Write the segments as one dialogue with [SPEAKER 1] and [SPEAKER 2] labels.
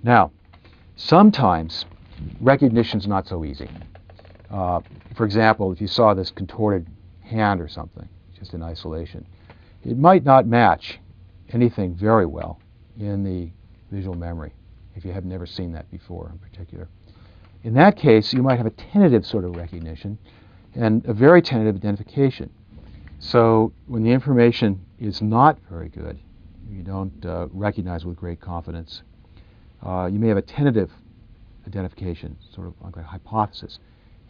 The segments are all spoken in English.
[SPEAKER 1] Now, sometimes recognition's not so easy. For example, if you saw this contorted hand or something, just in isolation, it might not match anything very well in the visual memory if you have never seen that before in particular. In that case, you might have a tentative sort of recognition and a very tentative identification. So when the information is not very good, you don't recognize with great confidence, you may have a tentative identification, sort of like a hypothesis.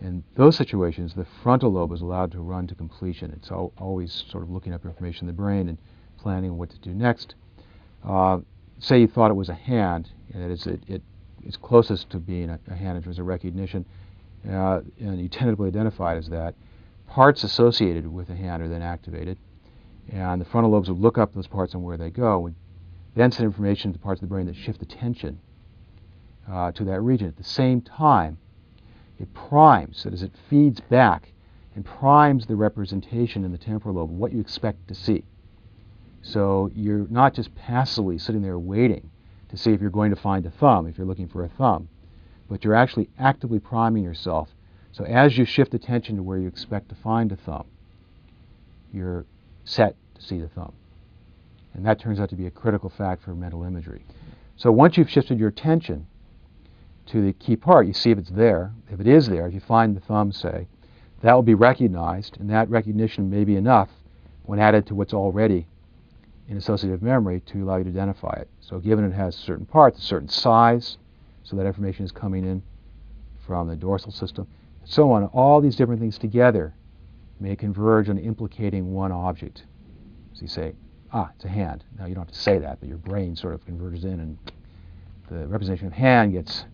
[SPEAKER 1] In those situations, the frontal lobe is allowed to run to completion. It's always sort of looking up information in the brain and planning what to do next. Say you thought it was a hand, and it's closest to being a hand in terms of recognition, and you tentatively identify it as that. Parts associated with the hand are then activated, and the frontal lobes will look up those parts and where they go, and then send information to parts of the brain that shift attention to that region. At the same time, it primes, that is, it feeds back and primes the representation in the temporal lobe of what you expect to see. So you're not just passively sitting there waiting to see if you're going to find a thumb, if you're looking for a thumb, but you're actually actively priming yourself. So as you shift attention to where you expect to find a thumb, you're set to see the thumb. And that turns out to be a critical fact for mental imagery. So once you've shifted your attention to the key part, you see if it's there. If it is there, if you find the thumb, say, that will be recognized, and that recognition may be enough when added to what's already in associative memory to allow you to identify it. So given it has certain parts, a certain size, so that information is coming in from the dorsal system, and so on, all these different things together may converge on implicating one object. So you say, it's a hand. Now you don't have to say that, but your brain sort of converges in, and the representation of hand gets